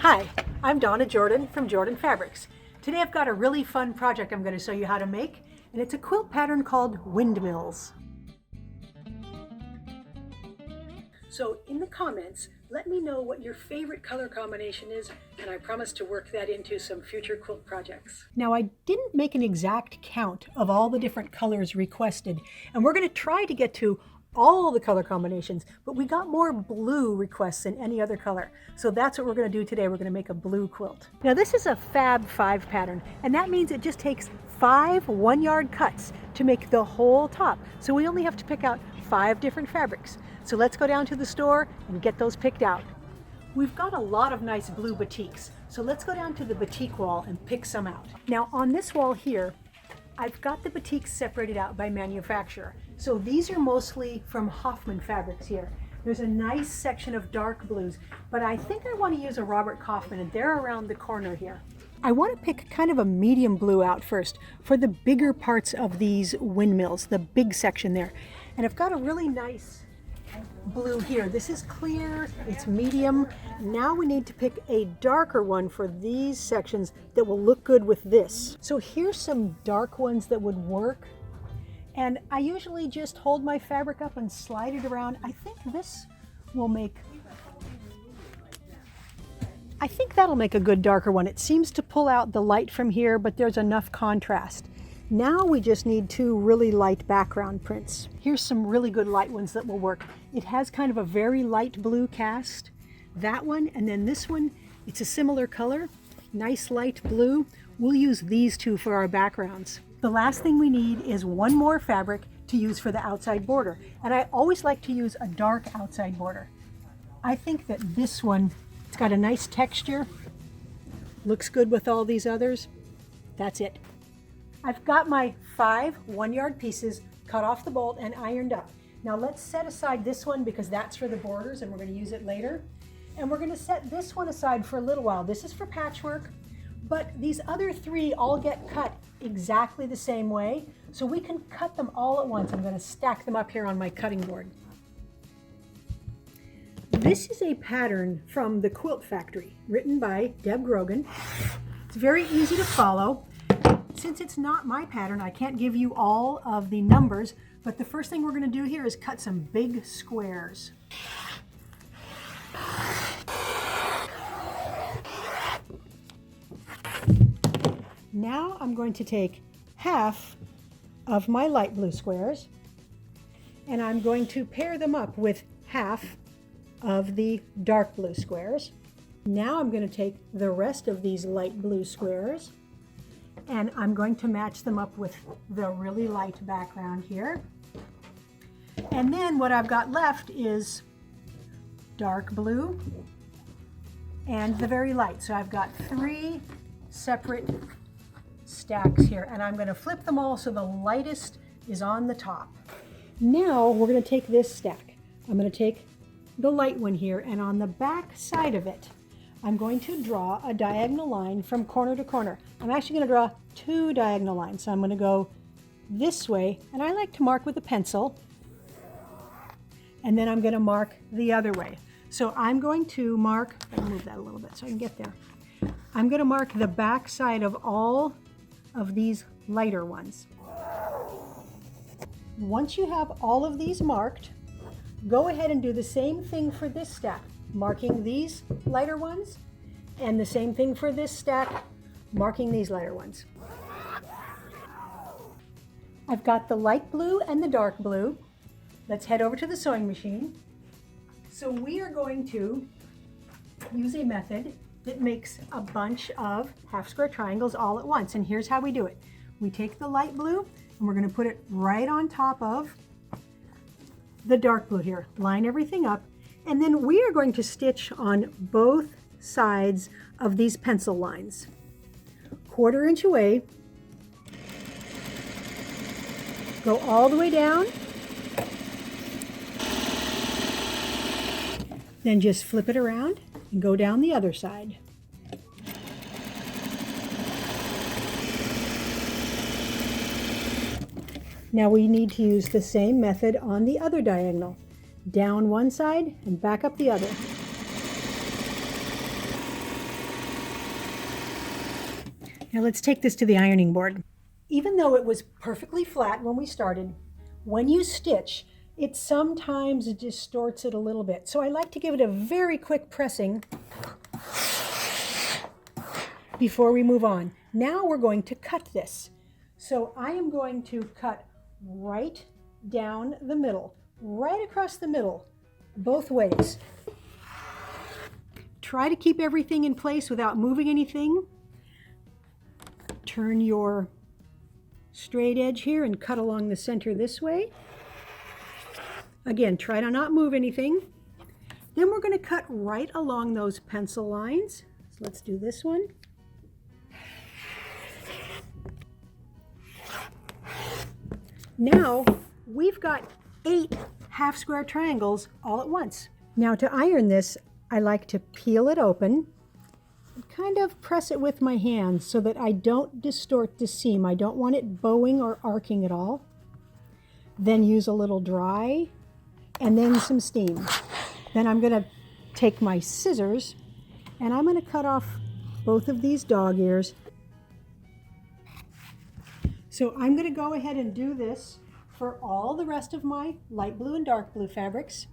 Hi, I'm Donna Jordan from Jordan Fabrics. Today I've got a really fun project I'm going to show you how to make, and it's a quilt pattern called Windmills. So in the comments, let me know what your favorite color combination is, and I promise to work that into some future quilt projects. Now, I didn't make an exact count of all the different colors requested, and we're going to try to get to all the color combinations, but we got more blue requests than any other color. So that's what we're going to do today. We're going to make a blue quilt. Now this is a FAB 5 pattern, and that means it just takes 5 1-yard cuts to make the whole top. So we only have to pick out 5 different fabrics. So let's go down to the store and get those picked out. We've got a lot of nice blue batiks, so let's go down to the batik wall and pick some out. Now on this wall here, I've got the batiks separated out by manufacturer. So these are mostly from Hoffman Fabrics here. There's a nice section of dark blues, but I think I want to use a Robert Kaufman, and they're around the corner here. I want to pick kind of a medium blue out first for the bigger parts of these windmills, the big section there. And I've got a really nice blue here. This is clear, it's medium. Now we need to pick a darker one for these sections that will look good with this. So here's some dark ones that would work. And I usually just hold my fabric up and slide it around. I think that'll make a good darker one. It seems to pull out the light from here, but there's enough contrast. Now we just need 2 really light background prints. Here's some really good light ones that will work. It has kind of a very light blue cast. That one, and then this one, it's a similar color, nice light blue. We'll use these 2 for our backgrounds. The last thing we need is 1 more fabric to use for the outside border. And I always like to use a dark outside border. I think that this one, it's got a nice texture, looks good with all these others. That's it. I've got my 5 1-yard pieces cut off the bolt and ironed up. Now let's set aside this one because that's for the borders and we're going to use it later. And we're going to set this one aside for a little while. This is for patchwork, but these other 3 all get cut exactly the same way. So we can cut them all at once. I'm going to stack them up here on my cutting board. This is a pattern from the Quilt Factory, written by Deb Grogan. It's very easy to follow. Since it's not my pattern, I can't give you all of the numbers, but the first thing we're going to do here is cut some big squares. Now I'm going to take half of my light blue squares, and I'm going to pair them up with half of the dark blue squares. Now I'm going to take the rest of these light blue squares, and I'm going to match them up with the really light background here. And then what I've got left is dark blue and the very light. So I've got 3 separate stacks here, and I'm going to flip them all so the lightest is on the top. Now we're going to take this stack. I'm going to take the light one here, and on the back side of it, I'm going to draw a diagonal line from corner to corner. I'm actually going to draw 2 diagonal lines. So I'm going to go this way, and I like to mark with a pencil, and then I'm going to mark the other way. So I'm going to mark, I'll move that a little bit so I can get there. I'm going to mark the back side of all of these lighter ones. Once you have all of these marked, go ahead and do the same thing for this stack, marking these lighter ones, and the same thing for this stack, marking these lighter ones. I've got the light blue and the dark blue. Let's head over to the sewing machine. So we are going to use a method that makes a bunch of half square triangles all at once, and here's how we do it. We take the light blue and we're going to put it right on top of the dark blue here, line everything up, and then we are going to stitch on both sides of these pencil lines. 1/4 inch away, go all the way down, then just flip it around and go down the other side. Now we need to use the same method on the other diagonal. Down one side and back up the other. Now let's take this to the ironing board. Even though it was perfectly flat when we started, when you stitch, it sometimes distorts it a little bit. So I like to give it a very quick pressing before we move on. Now we're going to cut this. So I am going to cut right down the middle, right across the middle, both ways. Try to keep everything in place without moving anything. Turn your straight edge here and cut along the center this way. Again, try to not move anything. Then we're going to cut right along those pencil lines. So let's do this one. Now we've got 8 half square triangles all at once. Now to iron this, I like to peel it open and kind of press it with my hands so that I don't distort the seam. I don't want it bowing or arcing at all. Then use a little dry and then some steam. Then I'm going to take my scissors and I'm going to cut off both of these dog ears. So I'm going to go ahead and do this for all the rest of my light blue and dark blue fabrics.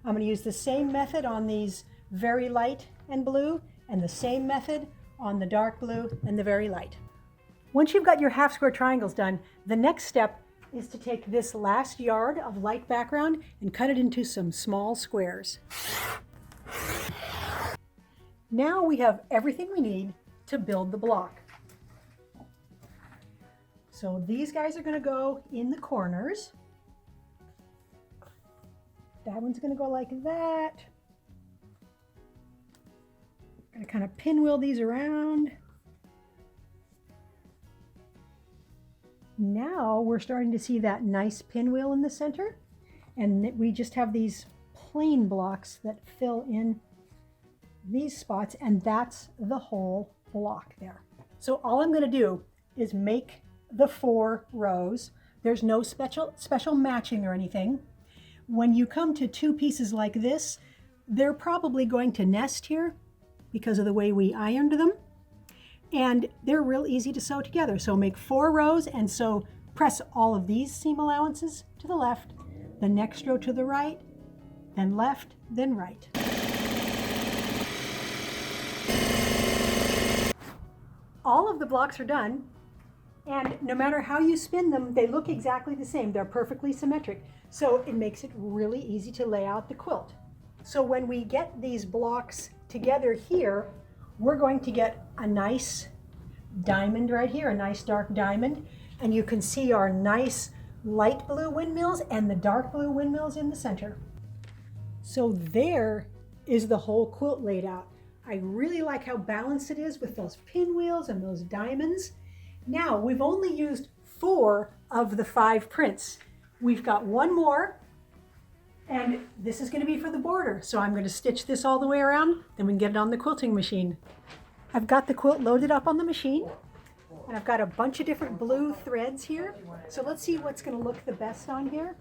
I'm going to use the same method on these very light and blue and the same method on the dark blue and the very light. Once you've got your half square triangles done, the next step is to take this last yard of light background and cut it into some small squares. Now we have everything we need to build the block. So these guys are going to go in the corners. That one's going to go like that. I'm going to kind of pinwheel these around. Now we're starting to see that nice pinwheel in the center, and we just have these plain blocks that fill in these spots, and that's the whole block there. So all I'm going to do is make the 4 rows. There's no special matching or anything. When you come to 2 pieces like this, they're probably going to nest here because of the way we ironed them, and they're real easy to sew together. So make 4 rows and sew, press all of these seam allowances to the left, the next row to the right, then left, then right. All of the blocks are done. And no matter how you spin them, they look exactly the same. They're perfectly symmetric. So it makes it really easy to lay out the quilt. So when we get these blocks together here, we're going to get a nice diamond right here, a nice dark diamond. And you can see our nice light blue windmills and the dark blue windmills in the center. So there is the whole quilt laid out. I really like how balanced it is with those pinwheels and those diamonds. Now, we've only used 4 of the 5 prints. We've got 1 more, and this is going to be for the border. So I'm going to stitch this all the way around, then we can get it on the quilting machine. I've got the quilt loaded up on the machine, and I've got a bunch of different blue threads here. So let's see what's going to look the best on here.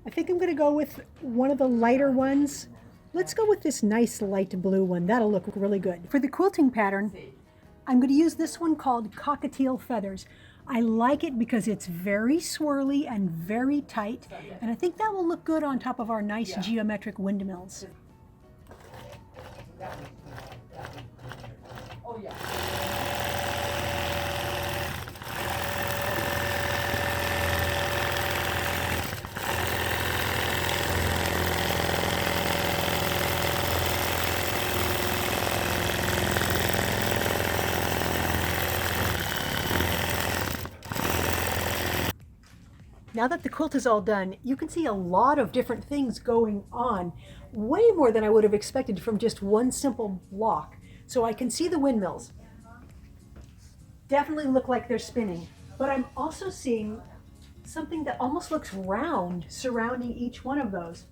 I think I'm going to go with one of the lighter ones. Let's go with this nice light blue one. That'll look really good. For the quilting pattern, I'm going to use this one called Cockatiel Feathers. I like it because it's very swirly and very tight, and I think that will look good on top of our nice geometric windmills. Oh, yeah. Now that the quilt is all done, you can see a lot of different things going on, way more than I would have expected from just one simple block. So I can see the windmills. Definitely look like they're spinning, but I'm also seeing something that almost looks round surrounding each one of those.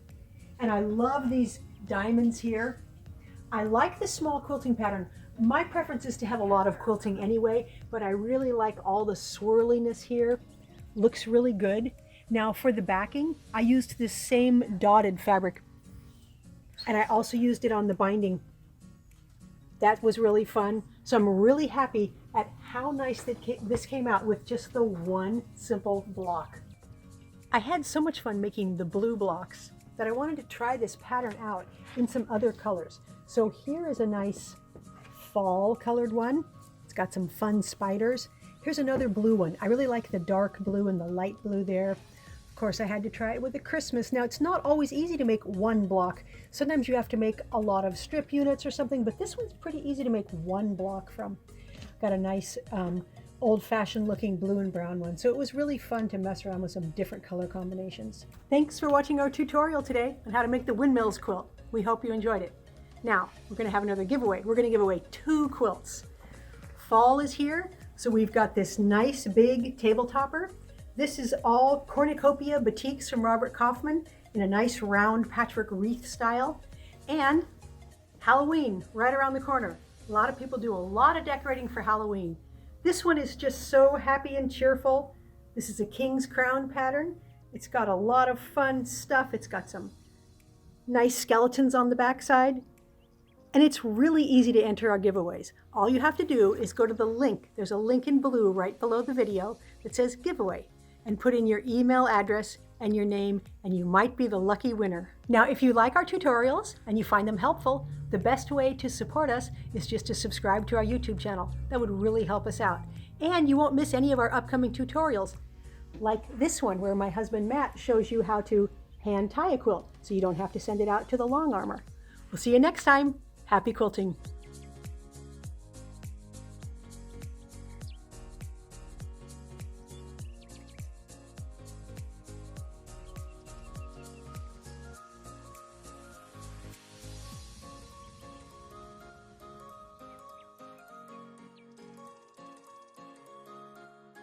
And I love these diamonds here. I like the small quilting pattern. My preference is to have a lot of quilting anyway, but I really like all the swirliness here. Looks really good. Now for the backing, I used this same dotted fabric, and I also used it on the binding. That was really fun. So I'm really happy at how nice this came out with just the one simple block. I had so much fun making the blue blocks that I wanted to try this pattern out in some other colors. So here is a nice fall colored one. It's got some fun spiders. Here's another blue one. I really like the dark blue and the light blue there. Of course, I had to try it with the Christmas. Now, it's not always easy to make one block. Sometimes you have to make a lot of strip units or something, but this one's pretty easy to make one block from. Got a nice old-fashioned looking blue and brown one. So it was really fun to mess around with some different color combinations. Thanks for watching our tutorial today on how to make the Windmills quilt. We hope you enjoyed it. Now, we're going to have another giveaway. We're going to give away 2 quilts. Fall is here, so we've got this nice big table topper. This is all cornucopia batiks from Robert Kaufman in a nice round patchwork wreath style. And Halloween right around the corner. A lot of people do a lot of decorating for Halloween. This one is just so happy and cheerful. This is a king's crown pattern. It's got a lot of fun stuff. It's got some nice skeletons on the backside. And it's really easy to enter our giveaways. All you have to do is go to the link. There's a link in blue right below the video that says giveaway, and put in your email address and your name, and you might be the lucky winner. Now, if you like our tutorials and you find them helpful, the best way to support us is just to subscribe to our YouTube channel. That would really help us out. And you won't miss any of our upcoming tutorials, like this one where my husband Matt shows you how to hand tie a quilt so you don't have to send it out to the long armor. We'll see you next time. Happy quilting!